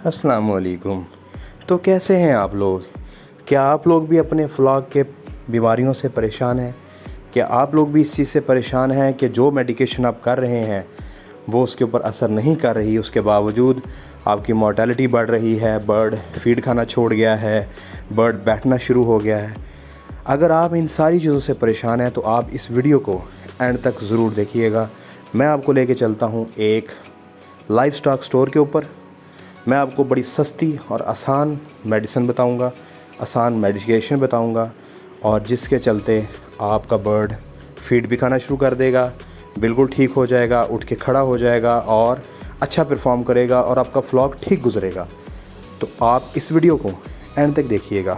अस्सलामुअलैकुम। तो कैसे हैं आप लोग? क्या आप लोग भी अपने फ्लॉक के बीमारियों से परेशान हैं? क्या आप लोग भी इस चीज़ से परेशान हैं कि जो मेडिकेशन आप कर रहे हैं वो उसके ऊपर असर नहीं कर रही, उसके बावजूद आपकी मोर्टेलिटी बढ़ रही है, बर्ड फीड खाना छोड़ गया है, बर्ड बैठना शुरू हो गया है? अगर आप इन सारी चीज़ों से परेशान हैं तो आप इस वीडियो को एंड तक ज़रूर देखिएगा। मैं आपको लेके चलता हूँ एक लाइव स्टॉक स्टोर के ऊपर। मैं आपको बड़ी सस्ती और आसान मेडिसिन बताऊंगा, आसान मेडिकेशन बताऊंगा, और जिसके चलते आपका बर्ड फीड भी खाना शुरू कर देगा, बिल्कुल ठीक हो जाएगा, उठ के खड़ा हो जाएगा और अच्छा परफॉर्म करेगा और आपका फ्लॉक ठीक गुजरेगा। तो आप इस वीडियो को एंड तक देखिएगा।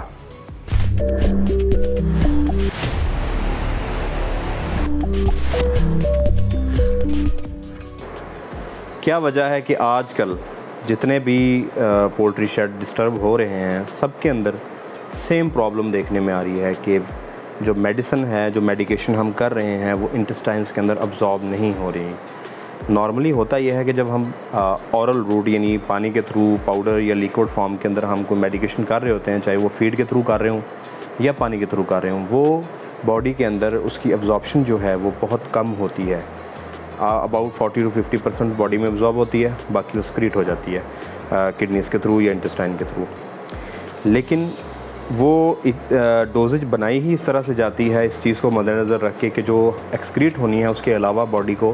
क्या वजह है कि आजकल जितने भी पोल्ट्री शेड डिस्टर्ब हो रहे हैं, सबके अंदर सेम प्रॉब्लम देखने में आ रही है कि जो मेडिसिन है, जो मेडिकेशन हम कर रहे हैं, वो इंटेस्टाइन्स के अंदर अब्जॉर्ब नहीं हो रही। नॉर्मली होता यह है कि जब हम औरल रूट यानी पानी के थ्रू, पाउडर या लिक्विड फॉर्म के अंदर हम कोई मेडिकेशन कर रहे होते हैं, चाहे वो फीड के थ्रू कर रहे हों या पानी के थ्रू कर रहे हों, वो बॉडी के अंदर उसकी अब्जॉर्प्शन जो है वो बहुत कम होती है। अबाउट 40 to 50% बॉडी में अब्जॉर्ब होती है, बाकी वो स्क्रीट हो जाती है किडनीज़ के थ्रू या इंटेस्टाइन के थ्रू। लेकिन वो डोजेज बनाई ही इस तरह से जाती है, इस चीज़ को मद्देनज़र रख के कि जो एक्सक्रीट होनी है उसके अलावा बॉडी को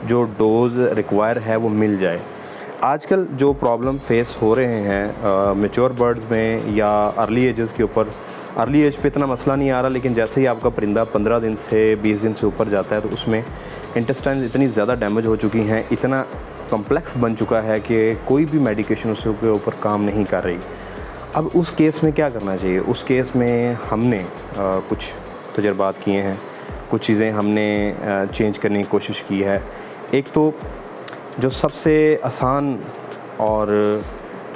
जो डोज रिक्वायर है वो मिल जाए। आजकल जो प्रॉब्लम फेस हो रहे हैं मैच्योर बर्ड्स में या अर्ली एजेस के ऊपर, अर्ली एज पे इतना मसला नहीं आ रहा, लेकिन जैसे ही आपका परिंदा 15 दिन से 20 दिन से ऊपर जाता है तो उसमें इंटेस्टाइन्स इतनी ज़्यादा डैमेज हो चुकी हैं, इतना कॉम्प्लेक्स बन चुका है कि कोई भी मेडिकेशन उसके ऊपर काम नहीं कर रही। अब उस केस में क्या करना चाहिए? उस केस में हमने कुछ तजर्बात किए हैं, कुछ चीज़ें हमने चेंज करने की कोशिश की है। एक तो जो सबसे आसान और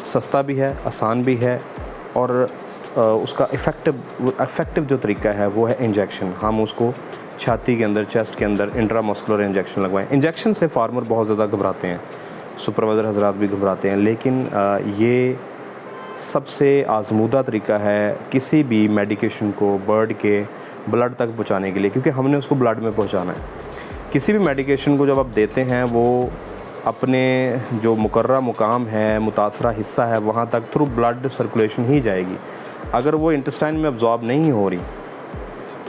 सस्ता भी है, आसान भी है, और उसका इफ़ेक्टिव जो तरीका है वो है इंजेक्शन। हम उसको छाती के अंदर, चेस्ट के अंदर इंट्रामस्कुलर इंजेक्शन लगवाएं। इंजेक्शन से फार्मर बहुत ज़्यादा घबराते हैं, सुपरवाइज़र हजरात भी घबराते हैं, लेकिन ये सबसे आजमूदा तरीका है किसी भी मेडिकेशन को बर्ड के ब्लड तक पहुंचाने के लिए, क्योंकि हमने उसको ब्लड में पहुंचाना है। किसी भी मेडिकेशन को जब आप देते हैं वो अपने जो मुकर्रर मुकाम है, मुतासरा हिस्सा है, वहाँ तक थ्रू ब्लड सर्कुलेशन ही जाएगी। अगर वो इंटेस्टाइन में अब्जॉर्ब नहीं हो रही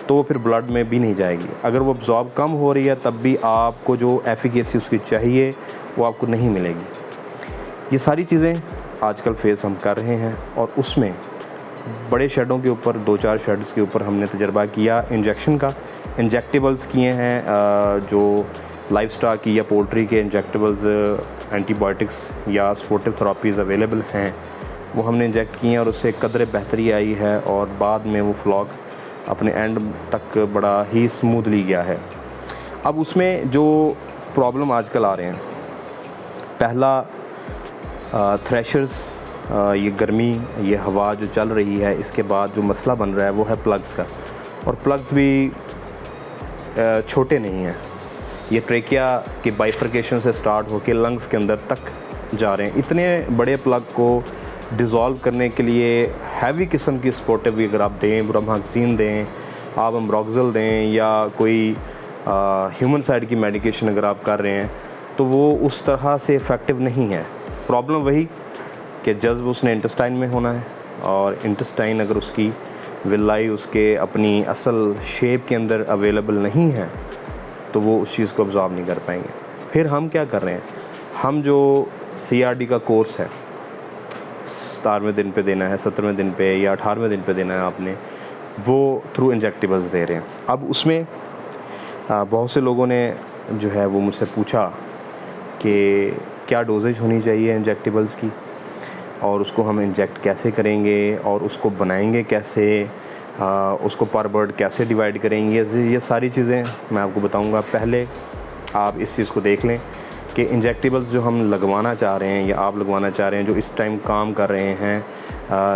तो वो फिर ब्लड में भी नहीं जाएगी। अगर वो अब्जॉर्ब कम हो रही है तब भी आपको जो एफिकेसी उसकी चाहिए वो आपको नहीं मिलेगी। ये सारी चीज़ें आजकल फेस हम कर रहे हैं, और उसमें बड़े शेडों के ऊपर, 2-4 शेड्स के ऊपर हमने तजर्बा किया इंजेक्शन का। इंजेक्टेबल्स किए हैं, जो लाइव स्टॉक की या पोल्ट्री के इंजेक्टेबल्स, एंटीबायोटिक्स या सपोर्टिव थेरापीज़ अवेलेबल हैं, वो हमने इंजेक्ट किए हैं और उससे कदर बेहतरी आई है, और बाद में वो फ्लॉक अपने एंड तक बड़ा ही स्मूथली गया है। अब उसमें जो प्रॉब्लम आजकल आ रहे हैं, पहला थ्रेशर्स, ये गर्मी, ये हवा जो चल रही है, इसके बाद जो मसला बन रहा है वो है प्लग्स का। और प्लग्स भी छोटे नहीं हैं, ये ट्रेकिया के बाइफर्केशन से स्टार्ट होकर लंग्स के अंदर तक जा रहे हैं। इतने बड़े प्लग को डिज़ोल्व करने के लिए हैवी किस्म की सपोर्टिव भी अगर आप दें, ब्रोमोक्सिन दें, आप एम्ब्रोक्सिल दें, या कोई ह्यूमन साइड की मेडिकेशन अगर आप कर रहे हैं, तो वो उस तरह से इफ़ेक्टिव नहीं है। प्रॉब्लम वही कि जज्ब उसने इंटेस्टाइन में होना है, और इंटेस्टाइन अगर उसकी विलाई उसके अपनी असल शेप के अंदर अवेलेबल नहीं है तो वो उस चीज़ को अब्जॉर्ब नहीं कर पाएंगे। फिर हम क्या कर रहे हैं, हम जो CRD का कोर्स है 17वें दिन पे देना है, 17वें दिन पे या 18वें दिन पे देना है आपने, वो थ्रू इंजेक्टेबल्स दे रहे हैं। अब उसमें बहुत से लोगों ने जो है वो मुझसे पूछा कि क्या डोजेज होनी चाहिए इंजेक्टेबल्स की, और उसको हम इंजेक्ट कैसे करेंगे, और उसको बनाएंगे कैसे, उसको पर बर्ड कैसे डिवाइड करेंगे। ये सारी चीज़ें मैं आपको बताऊंगा। पहले आप इस चीज़ को देख लें कि इंजेक्टेबल्स जो हम लगवाना चाह रहे हैं या आप लगवाना चाह रहे हैं, जो इस टाइम काम कर रहे हैं,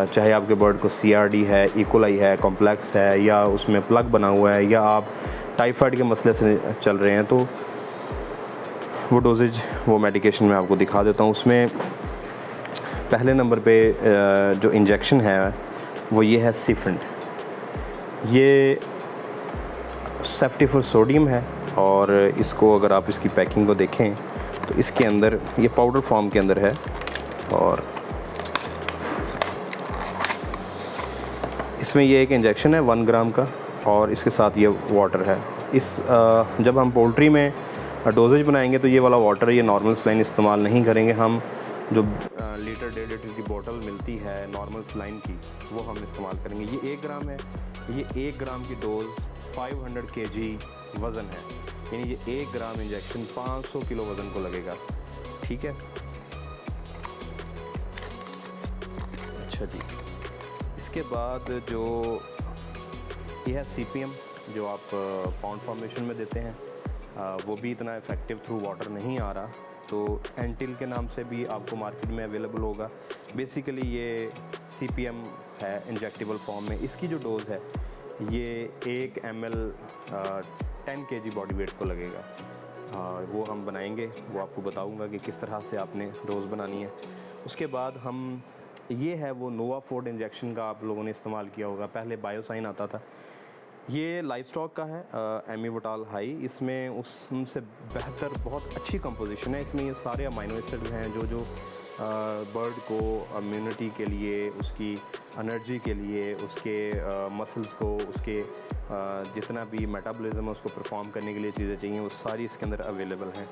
चाहे आपके बर्ड को CRD है, इकोलाई है, कॉम्प्लेक्स है, या उसमें प्लग बना हुआ है, या आप टाइफाइड के मसले से चल रहे हैं, तो वो डोजेज, वो मेडिकेशन मैं आपको दिखा देता हूँ। उसमें पहले नंबर पे जो इंजेक्शन है वो ये है सिफेंट। ये सेफ्टिफर सोडियम है और इसको अगर आप इसकी पैकिंग को देखें तो इसके अंदर ये पाउडर फॉर्म के अंदर है और इसमें ये एक इंजेक्शन है 1 ग्राम का और इसके साथ ये वाटर है। जब हम पोल्ट्री में डोजेज बनाएंगे तो ये वाला वाटर, ये नॉर्मल सलाइन इस्तेमाल नहीं करेंगे हम। जो लीटर 1.5 लीटर की बोतल मिलती है नॉर्मल सलाइन की, वो हम इस्तेमाल करेंगे। ये 1 ग्राम है, ये 1 ग्राम की डोज 500 kg वज़न है, यानी ये 1 ग्राम इंजेक्शन 500 किलो वज़न को लगेगा। ठीक है, अच्छा जी। इसके बाद जो ये है CPM जो आप पाउंड फॉर्मेशन में देते हैं, वो भी इतना इफ़ेक्टिव थ्रू वाटर नहीं आ रहा, तो एंटिल के नाम से भी आपको मार्केट में अवेलेबल होगा। बेसिकली ये CPM है इंजेक्टेबल फॉर्म में। इसकी जो डोज़ है ये 1 ml 10 kg बॉडी वेट को लगेगा। वो हम बनाएंगे, वो आपको बताऊंगा कि किस तरह से आपने डोज़ बनानी है। उसके बाद हम ये है वो नोवाफोर्ड इंजेक्शन का आप लोगों ने इस्तेमाल किया होगा, पहले बायोसाइन आता था। ये लाइफ स्टॉक का है एमिवोटाल हाई। इसमें उनसे बेहतर बहुत अच्छी कंपोजिशन है। इसमें ये सारे अमाइनो एसिड्स हैं जो बर्ड को इम्यूनिटी के लिए, उसकी एनर्जी के लिए, उसके मसल्स को, उसके जितना भी मेटाबॉलिज्म है उसको परफॉर्म करने के लिए चीज़ें चाहिए, वो सारी इसके अंदर अवेलेबल हैं।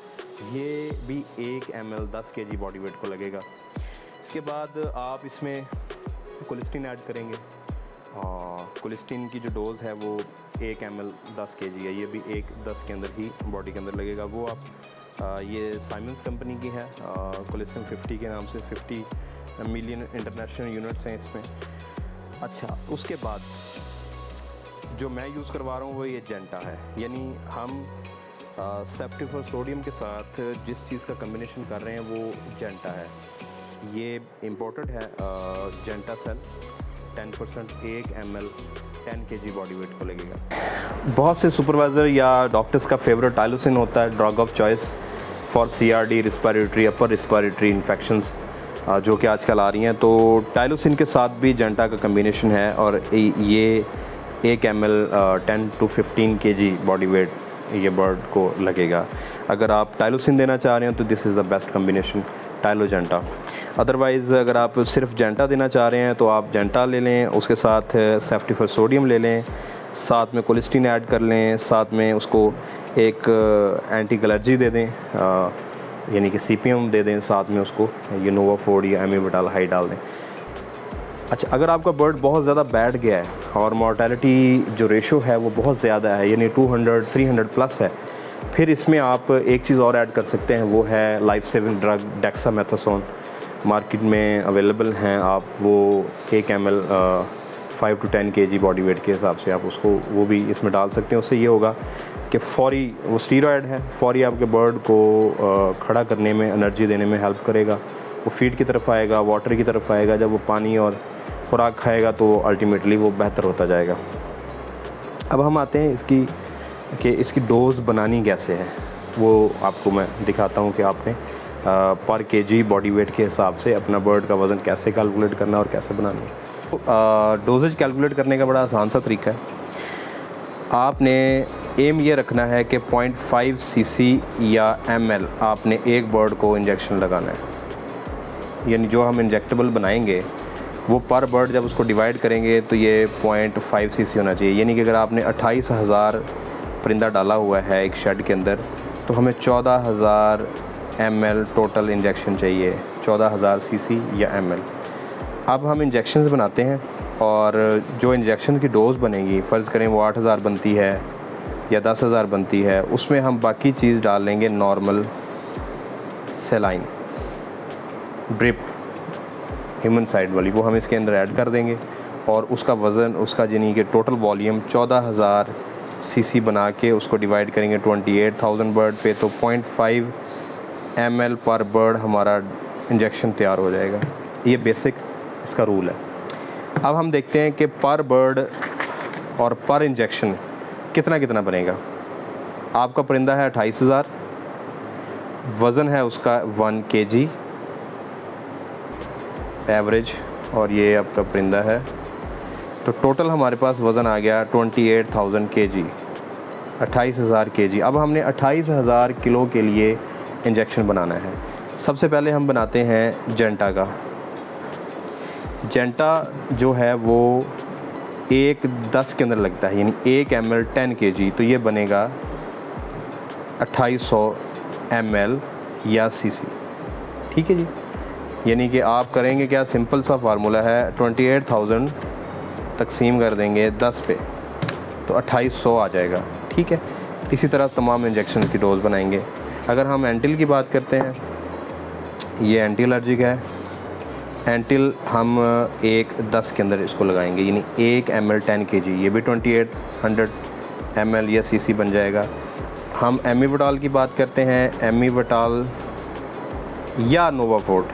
ये भी 1 ml 10 kg बॉडी वेट को लगेगा। इसके बाद आप इसमें कोलेस्टीन ऐड करेंगे। कोलेस्टीन की जो डोज़ है वो 1 ml 10 kg है, ये भी 1-10 के अंदर ही बॉडी के अंदर लगेगा। वो आप ये साइमंस कंपनी की है, कोलेस्टीन 50 के नाम से 50 मिलियन इंटरनेशनल यूनिट्स हैं इसमें। अच्छा, उसके बाद जो मैं यूज़ करवा रहा हूँ वो ये जेंटा है, यानी हम सेफ्टिफर सोडियम के साथ जिस चीज़ का कम्बिनेशन कर रहे हैं वो जेंटा है। ये इम्पोर्टेड है जेंटा सेल 10%, 1 ml 10 kg बॉडी वेट को लगेगा। बहुत से सुपरवाइज़र या डॉक्टर्स का फेवरेट टाइलोसिन होता है, drug of choice for CRD, respiratory, upper respiratory infections जो कि आजकल आ रही हैं। तो टाइलोसिन के साथ भी जेंटा का कम्बिनेशन है और ये 1 ml 10 to 15 kg body wait ये बर्ड को लगेगा। अगर आप टाइलोसिन देना चाह रहे हैं तो this is the best combination, Tylogenta. Otherwise अगर आप सिर्फ जेंटा देना चाह रहे हैं तो आप जेंटा ले लें, उसके साथ सेफ्टिफर सोडियम ले लें, साथ में कोलेस्टीन ऐड कर लें, साथ में उसको एक एंटी एलर्जी दे दें, यानी कि CPM दे दें, साथ में उसको ये नोवाफोर्ड या एमिवोटाल हाई डाल दें। अच्छा, अगर आपका बर्ड बहुत ज़्यादा बैठ गया है और मोर्टेलिटी जो रेशो है वो बहुत ज़्यादा है, यानी 200-300 प्लस है, फिर इसमें आप एक चीज़ और ऐड कर सकते हैं, वो है life saving drug dexamethasone. Market में अवेलेबल हैं, आप वो 1 ml 5 to 10 kg body wait के हिसाब से आप उसको वो भी इसमें डाल सकते हैं। उससे ये होगा कि फौरी, वो स्टीरॉयड है, फौरी आपके बर्ड को खड़ा करने में, एनर्जी देने में हेल्प करेगा। वो फीड की तरफ आएगा, वाटर की तरफ आएगा, जब वो पानी और खुराक खाएगा तो अल्टीमेटली वो बेहतर होता जाएगा। अब हम आते हैं इसकी डोज़ बनानी कैसे है, वो आपको मैं दिखाता हूँ कि आपने पर kg बॉडी वेट के हिसाब से अपना बर्ड का वज़न कैसे कैलकुलेट करना और कैसे बनाना है। डोजेज कैलकुलेट करने का बड़ा आसान सा तरीका है। आपने एम ये रखना है कि 0.5 cc या ml आपने एक बर्ड को इंजेक्शन लगाना है, यानी जो हम इंजेक्टेबल बनाएंगे वो पर बर्ड जब उसको डिवाइड करेंगे तो ये 0.5 cc होना चाहिए। यानी कि अगर आपने 28,000 परिंदा डाला हुआ है एक शेड के अंदर तो हमें 14,000 ml टोटल इंजेक्शन चाहिए, 14,000 cc या ml। अब हम इंजेक्शंस बनाते हैं और जो इंजेक्शन की डोज़ बनेगी, फ़र्ज़ करें वो 8,000 बनती है या 10,000 बनती है, उसमें हम बाकी चीज़ डाल लेंगे normal saline drip human side वाली, वो हम इसके अंदर ऐड कर देंगे और उसका वज़न, उसका यानी कि टोटल वॉल्यूम 14,000 cc बना के उसको डिवाइड करेंगे 28,000 बर्ड पे, तो 0.5 ml पर बर्ड हमारा इंजेक्शन तैयार हो जाएगा। ये बेसिक इसका रूल है। अब हम देखते हैं कि पर बर्ड और पर इंजेक्शन कितना कितना बनेगा। आपका परिंदा है 28,000, वज़न है उसका 1 kg, एवरेज और ये आपका परिंदा है। तो टोटल हमारे पास वज़न आ गया 28,000 kg, 28,000 kg। अब हमने 28,000 किलो के लिए इंजेक्शन बनाना है। सबसे पहले हम बनाते हैं जेंटा का। जेंटा जो है वो 1:10 के अंदर लगता है, यानी 1 ml 10 kg, तो ये बनेगा 2800 ml या cc। ठीक है जी, यानी कि आप करेंगे क्या, सिंपल सा फार्मूला है, 28,000 तकसीम कर देंगे 10 पे तो 2800 आ जाएगा। ठीक है, इसी तरह तमाम इंजेक्शन की डोज़ बनाएंगे। अगर हम एंटिल की बात करते हैं, ये एंटी एलर्जिक है। एंटिल हम 1:10 के अंदर इसको लगाएंगे, यानी 1 ml 10 kg, ये भी 2800 ml या cc बन जाएगा। हम एमिविटाल की बात करते हैं, एमिविटाल या नोवाफोर्ट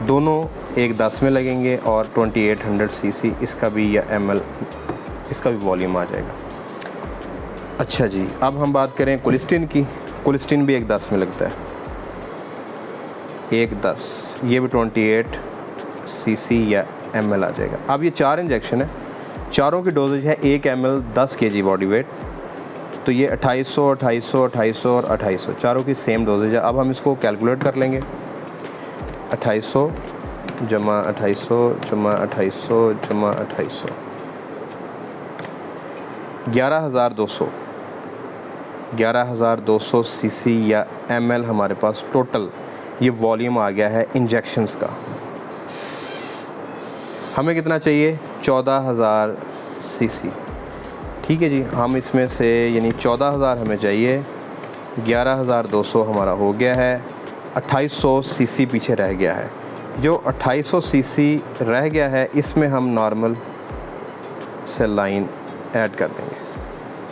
दोनों 1:10 में लगेंगे और 2800 cc इसका भी या ml इसका भी वॉल्यूम आ जाएगा। अच्छा जी, अब हम बात करें कोलिस्टिन की। कोलिस्टिन भी 1:10 में लगता है, 1:10, ये भी 28 cc या ml आ जाएगा। अब ये 4 इंजेक्शन है, चारों की डोजेज है 1 ml 10 kg बॉडी वेट, तो ये 2800, 2800, 2800 और 2800 चारों की सेम डोजेज है। अब हम इसको कैलकुलेट कर लेंगे, 2800 जमा 2800 जमा 2800 जमा 2800, 11,200 cc या ml हमारे पास टोटल ये वॉल्यूम आ गया है इंजेक्शंस का। हमें कितना चाहिए, 14,000 cc। ठीक है जी, हम इसमें से यानी 14,000 हमें चाहिए, 11,200 हमारा हो गया है, 2800 cc पीछे रह गया है। जो 2800 cc रह गया है इसमें हम नॉर्मल से लाइन ऐड कर देंगे,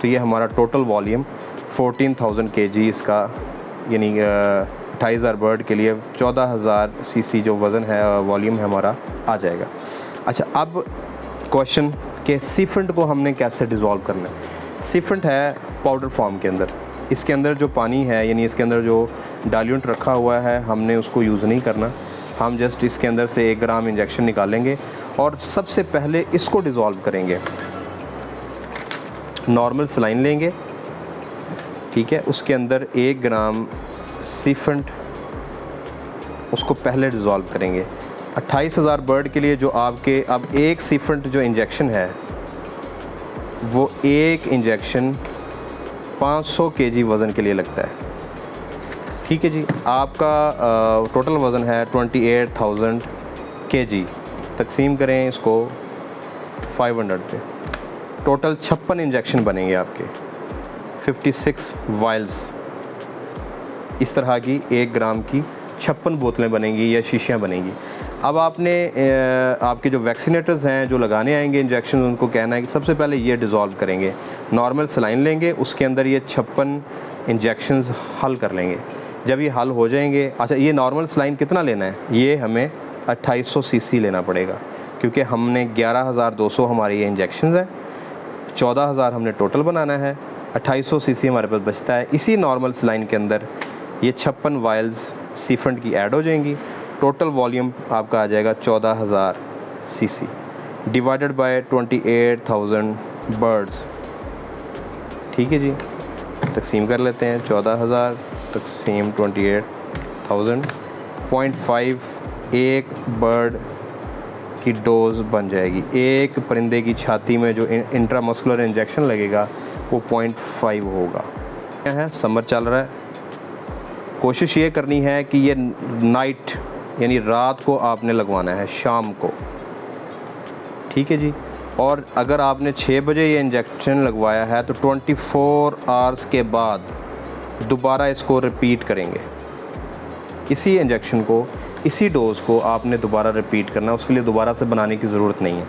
तो ये हमारा टोटल वॉल्यूम 14,000 kg इसका, यानी 28,000 बर्ड के लिए 14,000 cc जो वज़न है वॉल्यूम है हमारा आ जाएगा। अच्छा, अब क्वेश्चन के सीफेंट को हमने कैसे डिज़ोल्व करना है। सीफेंट है पाउडर फॉर्म के अंदर, इसके अंदर जो पानी है यानी इसके अंदर जो डाइल्यूट रखा हुआ है हमने उसको यूज़ नहीं करना। हम जस्ट इसके अंदर से 1 ग्राम इंजेक्शन निकालेंगे और सबसे पहले इसको डिज़ोल्व करेंगे। नॉर्मल सलाइन लेंगे, ठीक है, उसके अंदर 1 ग्राम सीफेंट उसको पहले डिज़ोल्व करेंगे। 28,000 बर्ड के लिए जो आपके अब एक सीफेंट जो इंजेक्शन है वो एक इंजेक्शन 500 kg वज़न के लिए लगता है। ठीक है जी, आपका टोटल वज़न है 28,000 kg, तकसीम करें इसको 500 पे, टोटल 56 इंजेक्शन बनेंगे आपके, 56 वाइल्स। इस तरह की 1 ग्राम की 56 बोतलें बनेंगी या शीशियाँ बनेंगी। अब आपने आपके जो वैक्सीनेटर्स हैं जो लगाने आएंगे इंजेक्शन, उनको कहना है कि सबसे पहले ये डिज़ोल्व करेंगे। नॉर्मल सलाइन लेंगे, उसके अंदर ये 56 इंजेक्शंस हल कर लेंगे। जब ये हल हो जाएंगे, अच्छा ये नॉर्मल सलाइन कितना लेना है, ये हमें 2800 cc लेना पड़ेगा, क्योंकि हमने 11,200 हमारे ये इंजेक्शंस हैं, 14,000 हमने टोटल बनाना है, 2800 cc हमारे पास बचता है। इसी नॉर्मल सलाइन के अंदर ये 56 वाइल्स सीफेंट की ऐड हो जाएंगी। टोटल वॉल्यूम आपका आ जाएगा 14,000 cc डिवाइडेड बाय 28,000 बर्ड्स। ठीक है जी, तकसीम कर लेते हैं, 14,000 तकसीम 28,000, 0.5 एक बर्ड की डोज़ बन जाएगी। एक परिंदे की छाती में जो इंट्रामस्कुलर इंजेक्शन लगेगा वो 0.5 होगा। क्या है, समर चल रहा है, कोशिश ये करनी है कि ये नाइट यानी रात को आपने लगवाना है, शाम को। ठीक है जी, और अगर आपने 6 बजे ये इंजेक्शन लगवाया है तो 24 आवर्स के बाद दोबारा इसको रिपीट करेंगे। इसी इंजेक्शन को, इसी डोज़ को आपने दोबारा रिपीट करना, उसके लिए दोबारा से बनाने की ज़रूरत नहीं है।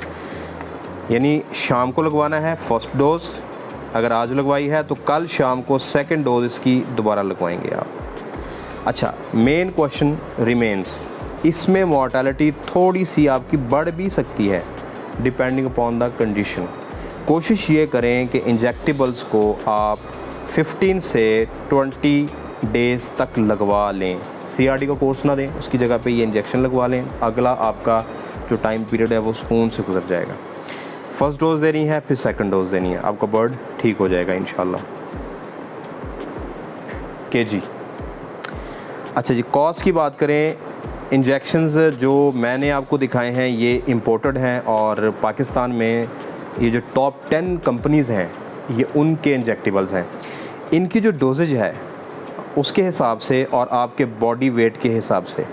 यानी शाम को लगवाना है फर्स्ट डोज़, अगर आज लगवाई है तो कल शाम को सेकंड डोज़ इसकी दोबारा लगवाएंगे आप। अच्छा, मेन क्वेश्चन रिमेंस, इसमें मॉर्टेलिटी थोड़ी सी आपकी बढ़ भी सकती है डिपेंडिंग अपॉन द कंडीशन। कोशिश ये करें कि इंजेक्टेबल्स को आप 15 से 20 डेज़ तक लगवा लें CRD का कोर्स ना दें, उसकी जगह पे ये इंजेक्शन लगवा लें। अगला आपका जो टाइम पीरियड है वो सुकून से गुजर जाएगा। फर्स्ट डोज़ देनी है, फिर सेकंड डोज़ देनी है, आपका बर्ड ठीक हो जाएगा इंशाल्लाह। KG। अच्छा जी, कॉस्ट की बात करें, इंजेक्शंस जो मैंने आपको दिखाए हैं ये इंपोर्टेड हैं और पाकिस्तान में ये जो टॉप 10 कंपनीज़ हैं ये उनके इंजेक्टिबल्स हैं। इनकी जो डोजेज है उसके हिसाब से और आपके बॉडी वेट के हिसाब से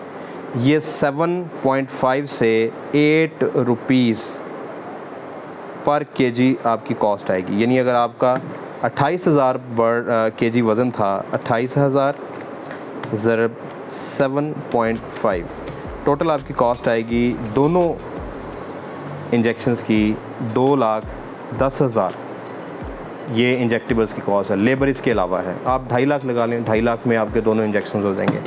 ये 7.5 से 8 रुपीज़ पर kg आपकी कॉस्ट आएगी। यानी अगर आपका 28,000 kg वज़न था, 28,000 ज़रब 7.5, टोटल आपकी कॉस्ट आएगी दोनों इंजेक्शंस की 2,10,000। ये इंजेक्टिबल्स की कॉस्ट है, लेबर इसके अलावा है। आप 2.5 लाख लगा लें, 2.5 लाख में आपके दोनों इंजेक्शन हो जाएंगे।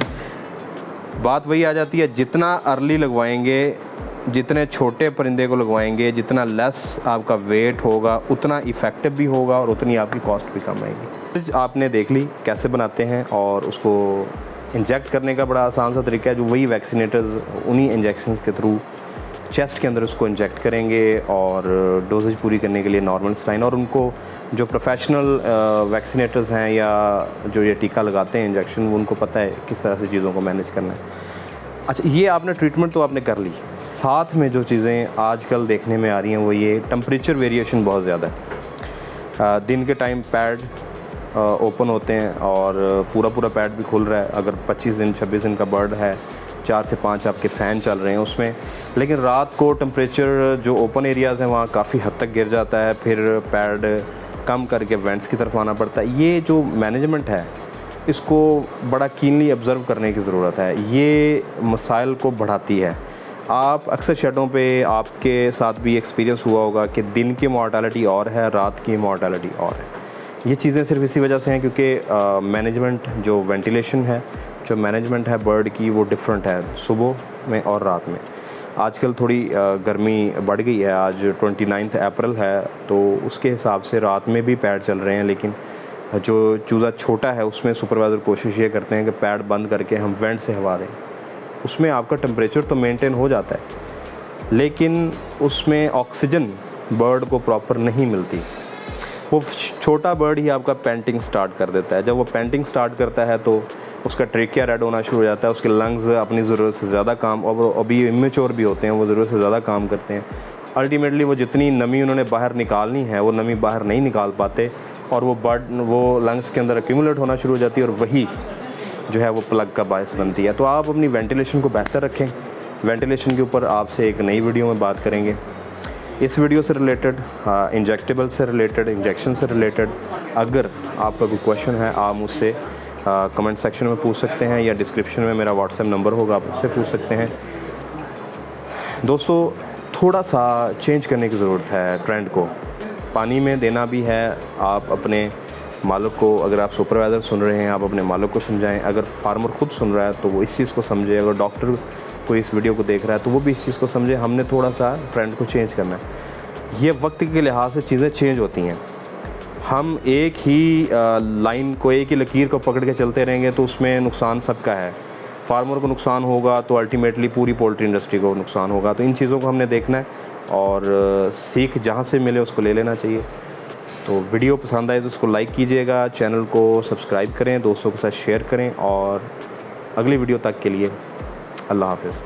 बात वही आ जाती है, जितना अर्ली लगवाएंगे, जितने छोटे परिंदे को लगवाएंगे, जितना लेस आपका वेट होगा उतना इफ़ेक्टिव भी होगा और उतनी आपकी कॉस्ट भी कम आएगी। आपने देख ली कैसे बनाते हैं और उसको इंजेक्ट करने का बड़ा आसान सा तरीका है, जो वही वैक्सीनेटर्स उन्हीं इंजेक्शंस के थ्रू चेस्ट के अंदर उसको इंजेक्ट करेंगे और डोजेज पूरी करने के लिए नॉर्मल सलाइन, और उनको जो प्रोफेशनल वैक्सीनेटर्स हैं या जो ये टीका लगाते हैं इंजेक्शन, वो उनको पता है किस तरह से चीज़ों को मैनेज करना है। अच्छा, ये आपने ट्रीटमेंट तो आपने कर ली, साथ में जो चीज़ें आजकल देखने में आ रही हैं वो ये टेम्परेचर वेरिएशन बहुत ज़्यादा है। दिन के टाइम पैड ओपन होते हैं और पूरा पैड भी खुल रहा है। अगर 25 दिन 26 दिन का बर्ड है, 4 से 5 आपके फ़ैन चल रहे हैं उसमें, लेकिन रात को टेम्परेचर जो ओपन एरियाज़ हैं वहाँ काफ़ी हद तक गिर जाता है, फिर पैड कम करके वेंट्स की तरफ आना पड़ता है। ये जो मैनेजमेंट है इसको बड़ा कीनली ऑब्ज़र्व करने की ज़रूरत है, ये मसाइल को बढ़ाती है। आप अक्सर शेडों पे आपके साथ भी एक्सपीरियंस हुआ होगा कि दिन की मॉर्टेलिटी और है, रात की मॉर्टेलिटी और है। ये चीज़ें सिर्फ इसी वजह से हैं क्योंकि मैनेजमेंट जो वेंटिलेशन है, जो मैनेजमेंट है बर्ड की, वो डिफरेंट है सुबह में और रात में। आजकल थोड़ी गर्मी बढ़ गई है, आज 29 अप्रैल है, तो उसके हिसाब से रात में भी पैड चल रहे हैं, लेकिन जो चूज़ा छोटा है उसमें सुपरवाइज़र कोशिश ये करते हैं कि पैड बंद करके हम वेंट से हवा दें। उसमें आपका टेम्परेचर तो मेंटेन हो जाता है, लेकिन उसमें ऑक्सीजन बर्ड को प्रॉपर नहीं मिलती। वो छोटा बर्ड ही आपका पेंटिंग स्टार्ट कर देता है। जब वो पेंटिंग स्टार्ट करता है तो उसका ट्रेकिया रेड होना शुरू हो जाता है, उसके लंग्स अपनी ज़रूरत से ज़्यादा काम, और वो अभी इमेच्योर भी होते हैं, वो ज़रूरत से ज़्यादा काम करते हैं। अल्टीमेटली वो जितनी नमी उन्होंने बाहर निकालनी है वो नमी बाहर नहीं निकाल पाते और वो लंग्स के अंदर एक्यूमुलेट होना शुरू हो जाती है और वही जो है वो प्लग का बायस बनती है। तो आप अपनी वेंटिलेशन को बेहतर रखें। वेंटिलेशन के ऊपर आपसे एक नई वीडियो में बात करेंगे। इस वीडियो से रिलेटेड, इंजेक्टेबल से रिलेटेड, इंजेक्शन से रिलेटेड अगर आपका कोई क्वेश्चन है आप मुझसे कमेंट सेक्शन में पूछ सकते हैं या डिस्क्रिप्शन में मेरा व्हाट्सएप नंबर होगा, आप उससे पूछ सकते हैं। दोस्तों, थोड़ा सा चेंज करने की ज़रूरत है ट्रेंड को, पानी में देना भी है। आप अपने मालिक को, अगर आप सुपरवाइज़र सुन रहे हैं, आप अपने मालिक को समझाएं। अगर फार्मर खुद सुन रहा है तो वो इस चीज़ को समझे। अगर डॉक्टर कोई इस वीडियो को देख रहा है तो वो भी इस चीज़ को समझे। हमने थोड़ा सा ट्रेंड को चेंज करना है। ये वक्त के लिहाज से चीज़ें चेंज होती हैं। हम एक ही लाइन को, एक ही लकीर को पकड़ के चलते रहेंगे तो उसमें नुकसान सबका है। फार्मर को नुकसान होगा तो अल्टीमेटली पूरी पोल्ट्री इंडस्ट्री को नुकसान होगा। तो इन चीज़ों को हमने देखना है और सीख जहाँ से मिले उसको ले लेना चाहिए। तो वीडियो पसंद आए तो उसको लाइक कीजिएगा, चैनल को सब्सक्राइब करें, दोस्तों के साथ शेयर करें और अगली वीडियो तक के लिए अल्लाह हाफ़िज़।